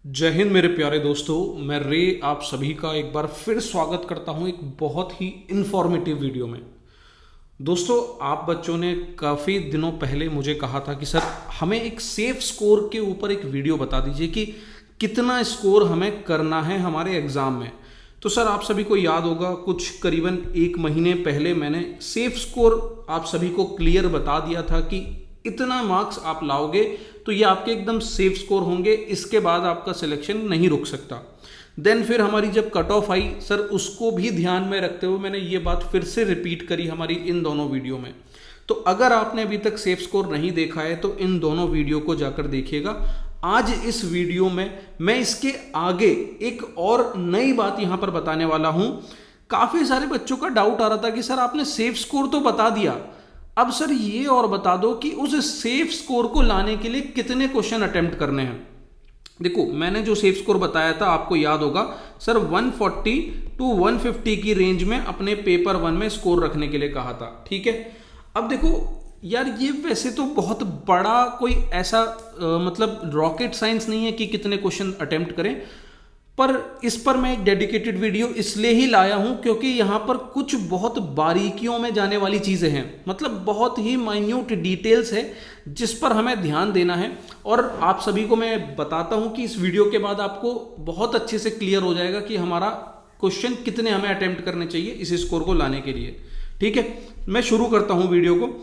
जय हिंद मेरे प्यारे दोस्तों। मैं रे आप सभी का एक बार फिर स्वागत करता हूं एक बहुत ही इंफॉर्मेटिव वीडियो में। दोस्तों, आप बच्चों ने काफ़ी दिनों पहले मुझे कहा था कि सर हमें एक सेफ स्कोर के ऊपर एक वीडियो बता दीजिए कि कितना स्कोर हमें करना है हमारे एग्ज़ाम में। तो सर आप सभी को याद होगा कुछ करीबन एक महीने पहले मैंने सेफ स्कोर आप सभी को क्लियर बता दिया था कि इतना मार्क्स आप लाओगे तो ये आपके एकदम सेफ स्कोर होंगे, इसके बाद आपका सिलेक्शन नहीं रुक सकता। देन फिर हमारी जब कट ऑफ आई सर, उसको भी ध्यान में रखते हुए मैंने ये बात फिर से रिपीट करी हमारी इन दोनों वीडियो में। तो अगर आपने अभी तक सेफ स्कोर नहीं देखा है तो इन दोनों वीडियो को जाकर देखिएगा। आज इस वीडियो में मैं इसके आगे एक और नई बात यहां पर बताने वाला हूं। काफी सारे बच्चों का डाउट आ रहा था कि सर आपने सेफ स्कोर तो बता दिया, अब सर ये और बता दो कि उस सेफ स्कोर को लाने के लिए कितने क्वेश्चन अटेम्प्ट करने हैं। देखो, मैंने जो सेफ स्कोर बताया था आपको याद होगा सर, 140 टू 150 की रेंज में अपने पेपर 1 में स्कोर रखने के लिए कहा था। ठीक है, अब देखो यार, ये वैसे तो बहुत बड़ा कोई ऐसा मतलब रॉकेट साइंस नहीं है कि कितने क्वेश्चन अटेम्प्ट करें, पर इस पर मैं एक डेडिकेटेड वीडियो इसलिए ही लाया हूं क्योंकि यहां पर कुछ बहुत बारीकियों में जाने वाली चीजें हैं, मतलब बहुत ही माइन्यूट डिटेल्स है जिस पर हमें ध्यान देना है। और आप सभी को मैं बताता हूं कि इस वीडियो के बाद आपको बहुत अच्छे से क्लियर हो जाएगा कि हमारा क्वेश्चन कितने हमें अटेम्प्ट करने चाहिए इस स्कोर को लाने के लिए। ठीक है, मैं शुरू करता हूं वीडियो को।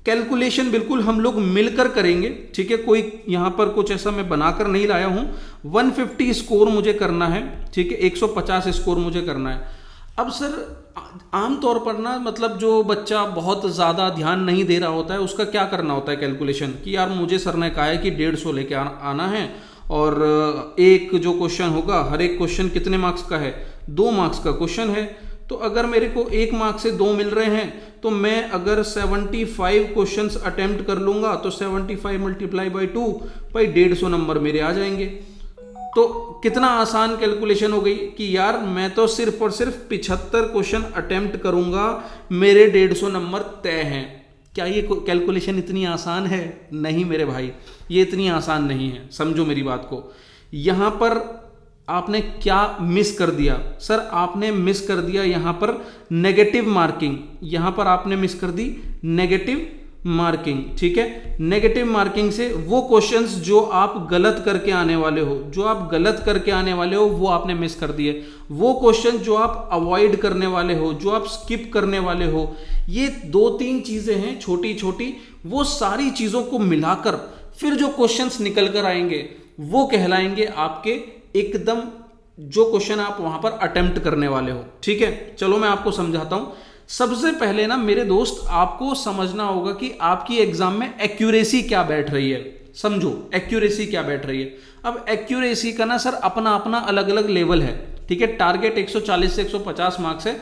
कैलकुलेशन बिल्कुल हम लोग मिलकर करेंगे। ठीक है, कोई यहां पर कुछ ऐसा मैं बनाकर नहीं लाया हूं। 150 स्कोर मुझे करना है। ठीक है, 150 स्कोर मुझे करना है। अब सर आमतौर पर ना, मतलब जो बच्चा बहुत ज़्यादा ध्यान नहीं दे रहा होता है उसका क्या करना होता है कैलकुलेशन, कि यार मुझे सर ने कहा है कि 150 लेके आना है और एक जो क्वेश्चन होगा हर एक क्वेश्चन कितने मार्क्स का है, 2 मार्क्स का क्वेश्चन है। तो अगर मेरे को 1 मार्क्स से 2 मिल रहे हैं तो मैं अगर 75 क्वेश्चंस अटेम्प्ट कर लूंगा तो 75 मल्टीप्लाई बाई 2 भाई 150 नंबर मेरे आ जाएंगे। तो कितना आसान कैलकुलेशन हो गई कि यार मैं तो सिर्फ और सिर्फ 75 क्वेश्चन अटेम्प्ट करूंगा, मेरे 150 नंबर तय हैं। क्या ये कैलकुलेशन इतनी आसान है? नहीं मेरे भाई, ये इतनी आसान नहीं है। समझो मेरी बात को। यहां पर आपने क्या मिस कर दिया सर? आपने मिस कर दिया यहां पर नेगेटिव मार्किंग। यहां पर आपने मिस कर दी नेगेटिव मार्किंग। ठीक है, नेगेटिव मार्किंग से वो क्वेश्चंस जो आप गलत करके आने वाले हो, वो आपने मिस कर दिए। वो क्वेश्चन जो आप अवॉइड करने वाले हो, जो आप स्किप करने वाले हो, ये 2-3 चीजें हैं छोटी छोटी, वो सारी चीजों को मिलाकर फिर जो क्वेश्चंस निकल कर आएंगे वो कहलाएंगे आपके एकदम जो क्वेश्चन आप वहां पर अटेम्प्ट करने वाले हो। ठीक है, चलो मैं आपको समझाता हूं। सबसे पहले ना मेरे दोस्त, आपको समझना होगा कि आपकी एग्जाम में एक्यूरेसी क्या बैठ रही है। समझो एक्यूरेसी क्या बैठ रही है। अब एक्यूरेसी का ना सर अपना अपना अलग अलग लेवल है। ठीक है, टारगेट 140 से 150 मार्क्स है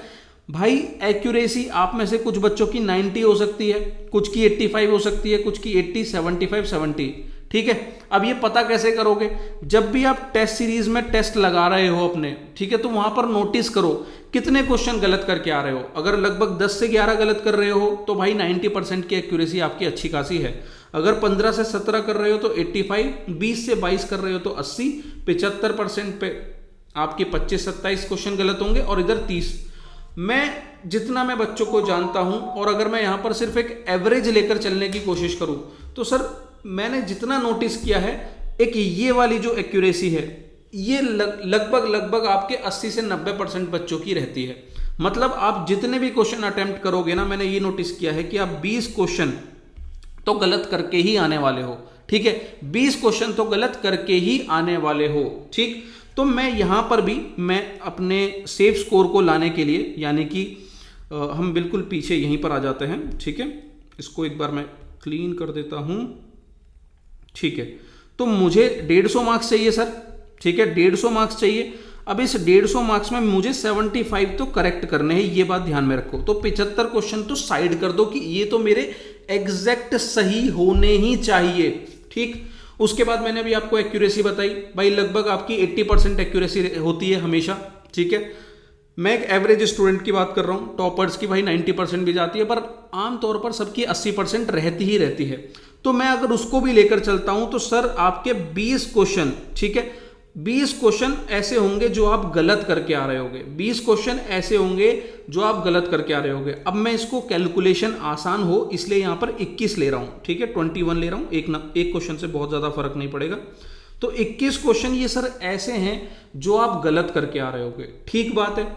भाई। एक्यूरेसी आप में से कुछ बच्चों की 90 हो सकती है, कुछ की 85 हो सकती है, कुछ की 80, 75, 70। ठीक है, अब ये पता कैसे करोगे? जब भी आप टेस्ट सीरीज में टेस्ट लगा रहे हो अपने, ठीक है, तो वहां पर नोटिस करो कितने क्वेश्चन गलत करके आ रहे हो। अगर लगभग 10 से 11 गलत कर रहे हो तो भाई 90% की एक्यूरेसी आपकी अच्छी खासी है। अगर 15 से 17 कर रहे हो तो 85, 20 से 22 कर रहे हो तो 80, 75% पे आपके 25-27 क्वेश्चन गलत होंगे और इधर 30। जितना मैं बच्चों को जानता हूं, और अगर मैं यहां पर सिर्फ एक एवरेज लेकर चलने की कोशिश करूं तो सर मैंने जितना नोटिस किया है, एक ये वाली जो एक्यूरेसी है ये लगभग आपके 80 से 90% बच्चों की रहती है। मतलब आप जितने भी क्वेश्चन अटेम्प्ट करोगे ना, मैंने ये नोटिस किया है कि आप 20 क्वेश्चन तो गलत करके ही आने वाले हो। ठीक है, 20 क्वेश्चन तो गलत करके ही आने वाले हो। ठीक, तो मैं यहां पर भी मैं अपने सेफ स्कोर को लाने के लिए, यानी कि हम बिल्कुल पीछे यहीं पर आ जाते हैं। ठीक है, इसको एक बार मैं क्लीन कर देता हूं। ठीक है, तो मुझे 150 मार्क्स चाहिए सर। ठीक है, 150 मार्क्स चाहिए। अब इस 150 मार्क्स में मुझे 75 तो करेक्ट करने हैं, ये बात ध्यान में रखो। तो 75 क्वेश्चन तो साइड कर दो कि ये तो मेरे एग्जैक्ट सही होने ही चाहिए। ठीक, उसके बाद मैंने अभी आपको एक्यूरेसी बताई भाई, लगभग आपकी 80% एक्यूरेसी होती है हमेशा। ठीक है, मैं एक एवरेज स्टूडेंट की बात कर रहा हूं, टॉपर्स की भाई 90% भी जाती है, पर आमतौर पर सबकी 80% रहती ही रहती है। तो मैं अगर उसको भी लेकर चलता हूं तो सर आपके 20 क्वेश्चन, ठीक है, 20 क्वेश्चन ऐसे होंगे जो आप गलत करके आ रहे होगे, 20 क्वेश्चन ऐसे होंगे जो आप गलत करके आ रहे होगे। अब मैं इसको कैलकुलेशन आसान हो इसलिए यहां पर 21 ले रहा हूं, ठीक है, 21 ले रहा हूं, एक क्वेश्चन से बहुत ज्यादा फर्क नहीं पड़ेगा। तो 21 क्वेश्चन ये सर ऐसे हैं जो आप गलत करके आ रहे होगे, ठीक बात है।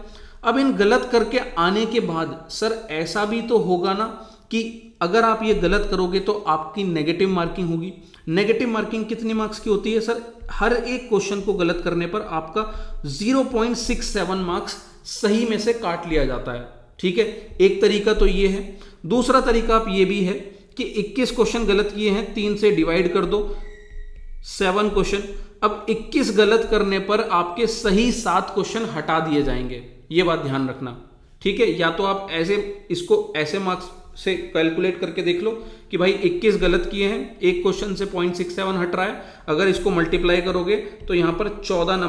अब इन गलत करके आने के बाद सर ऐसा भी तो होगा ना कि अगर आप ये गलत करोगे तो आपकी नेगेटिव मार्किंग होगी। नेगेटिव मार्किंग कितने मार्क्स की होती है सर? हर एक क्वेश्चन को गलत करने पर आपका 0.67 मार्क्स सही में से काट लिया जाता है, ठीक है। एक तरीका तो ये है। दूसरा तरीका आप ये भी है कि 21 क्वेश्चन गलत किए हैं, 3 से डिवाइड कर दो, 7 क्वेश्चन। अब 21 गलत करने पर आपके सही 7 क्वेश्चन हटा दिए जाएंगे, ये बात ध्यान रखना, ठीक है। या तो आप ऐसे इसको ऐसे मार्क्स से कैलकुलेट करके देख लो कि भाई 21 गलत किए हैं, एक क्वेश्चन से 0.67 हट रहा है। अगर इसको मल्टीप्लाई करोगे तो यहां पर 14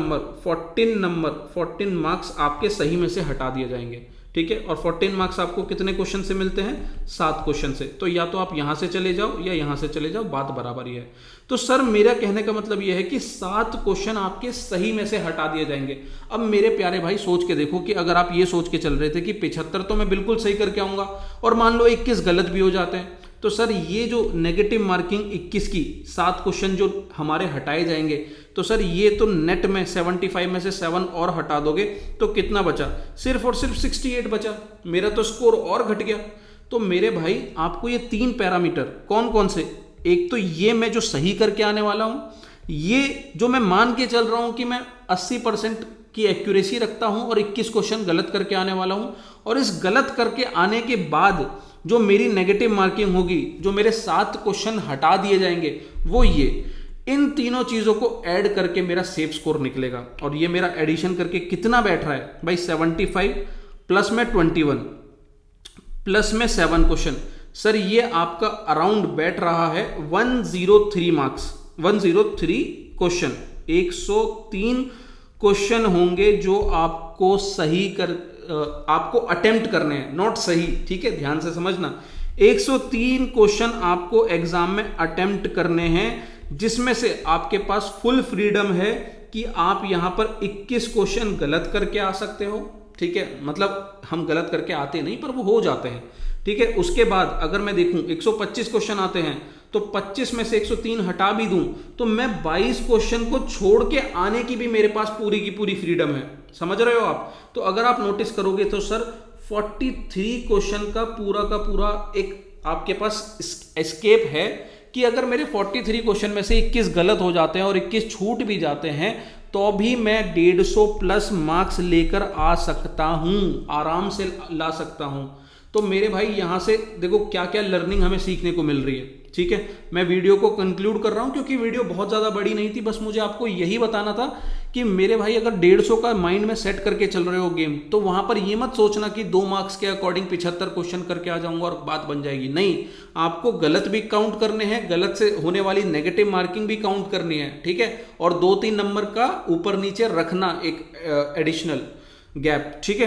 मार्क्स आपके सही में से हटा दिए जाएंगे, ठीक है। और 14 मार्क्स आपको कितने क्वेश्चन से मिलते हैं? 7 क्वेश्चन से। तो या तो आप यहां से चले जाओ या यहां से चले जाओ, बात बराबर ही है। तो सर मेरा कहने का मतलब यह है कि 7 क्वेश्चन आपके सही में से हटा दिए जाएंगे। अब मेरे प्यारे भाई सोच के देखो कि अगर आप ये सोच के चल रहे थे कि 75 तो मैं बिल्कुल सही करके आऊंगा और मान लो 21 गलत भी हो जाते हैं, तो सर ये जो नेगेटिव मार्किंग 21 की 7 क्वेश्चन जो हमारे हटाए जाएंगे, तो सर ये तो नेट में 75 में से 7 और हटा दोगे तो कितना बचा? सिर्फ और सिर्फ 68 बचा। मेरा तो स्कोर और घट गया। तो मेरे भाई आपको ये 3 पैरामीटर कौन कौन से, एक तो ये मैं जो सही करके आने वाला हूं, ये जो मैं मान के चल रहा हूं कि मैं 80% की एक्यूरेसी रखता हूं और 21 क्वेश्चन गलत करके आने वाला हूं, और इस गलत करके आने के बाद जो मेरी नेगेटिव मार्किंग होगी, जो मेरे 7 क्वेश्चन हटा दिए जाएंगे, वो ये इन तीनों चीजों को ऐड करके मेरा सेफ स्कोर निकलेगा। और ये मेरा एडिशन करके कितना बैठ रहा है भाई? 75 प्लस में 21 प्लस में 7 क्वेश्चन, सर ये आपका अराउंड बैठ रहा है 103 मार्क्स, 103 क्वेश्चन। 103 क्वेश्चन होंगे जो आपको सही कर आपको अटेम्प्ट करने हैं, नॉट सही, ठीक है, ध्यान से समझना। 103 क्वेश्चन आपको एग्जाम में अटेम्प्ट करने हैं, जिसमें से आपके पास फुल फ्रीडम है कि आप यहां पर 21 क्वेश्चन गलत करके आ सकते हो, ठीक है। मतलब हम गलत करके आते नहीं पर वो हो जाते हैं, ठीक है। उसके बाद अगर मैं देखूं 125 क्वेश्चन आते हैं तो 25 में से 103 हटा भी दूं तो मैं 22 क्वेश्चन को छोड़ के आने की भी मेरे पास पूरी की पूरी फ्रीडम है, समझ रहे हो आप? तो अगर आप नोटिस करोगे तो सर 43 क्वेश्चन का पूरा एक आपके पास एस्केप है कि अगर मेरे 43 क्वेश्चन में से 21 गलत हो जाते हैं और 21 छूट भी जाते हैं तो भी मैं 150 प्लस मार्क्स लेकर आ सकता हूं, आराम से ला सकता हूं। तो मेरे भाई यहां से देखो क्या क्या लर्निंग हमें सीखने को मिल रही है, ठीक है। मैं वीडियो को कंक्लूड कर रहा हूं क्योंकि वीडियो बहुत ज्यादा बड़ी नहीं थी, बस मुझे आपको यही बताना था कि मेरे भाई अगर 150 का माइंड में सेट करके चल रहे हो गेम, तो वहां पर ये मत सोचना कि 2 मार्क्स के अकॉर्डिंग 75 क्वेश्चन करके आ जाऊंगा और बात बन जाएगी। नहीं, आपको गलत भी काउंट करने हैं, गलत से होने वाली नेगेटिव मार्किंग भी काउंट करनी है, ठीक है। और 2-3 नंबर का ऊपर नीचे रखना एक एडिशनल गैप, ठीक है।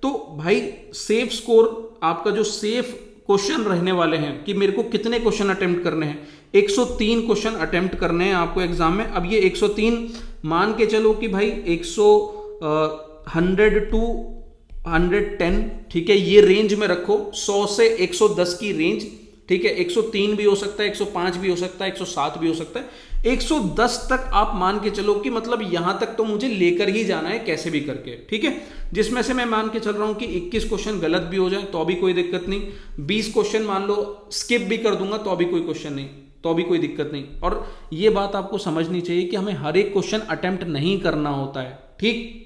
तो भाई सेफ स्कोर आपका जो सेफ क्वेश्चन रहने वाले हैं कि मेरे को कितने क्वेश्चन अटेम्प्ट करने हैं, 103 क्वेश्चन अटेम्प्ट करने हैं आपको एग्जाम में। अब ये 103 मान के चलो कि भाई 100 to 110, ठीक है, ये रेंज में रखो, 100 से 110 की रेंज, ठीक है। 103 भी हो सकता है, 105 भी हो सकता है, 107 भी हो सकता है, 110 तक आप मान के चलो कि मतलब यहां तक तो मुझे लेकर ही जाना है कैसे भी करके, ठीक है। जिसमें से मैं मान के चल रहा हूं कि 21 क्वेश्चन गलत भी हो जाए तो भी कोई दिक्कत नहीं, 20 क्वेश्चन मान लो स्किप भी कर दूंगा तो भी कोई क्वेश्चन नहीं, तो भी कोई दिक्कत नहीं। और ये बात आपको समझनी चाहिए कि हमें हर एक क्वेश्चन अटेम्प्ट नहीं करना होता है, ठीक।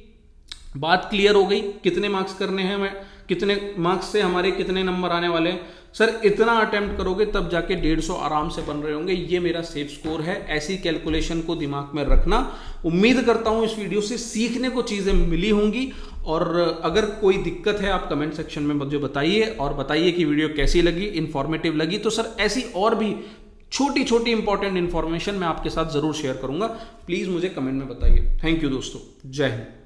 बात क्लियर हो गई? कितने मार्क्स करने हैं, हमें कितने मार्क्स से हमारे कितने नंबर आने वाले हैं? सर इतना अटेम्प्ट करोगे तब जाके 150 आराम से बन रहे होंगे। ये मेरा सेफ स्कोर है, ऐसी कैलकुलेशन को दिमाग में रखना। उम्मीद करता हूं इस वीडियो से सीखने को चीजें मिली होंगी, और अगर कोई दिक्कत है आप कमेंट सेक्शन में मुझे बताइए, और बताइए कि वीडियो कैसी लगी, इंफॉर्मेटिव लगी तो सर ऐसी और भी छोटी छोटी इंपॉर्टेंट इंफॉर्मेशन मैं आपके साथ जरूर शेयर करूंगा। प्लीज मुझे कमेंट में बताइए। थैंक यू दोस्तों, जय हिंद।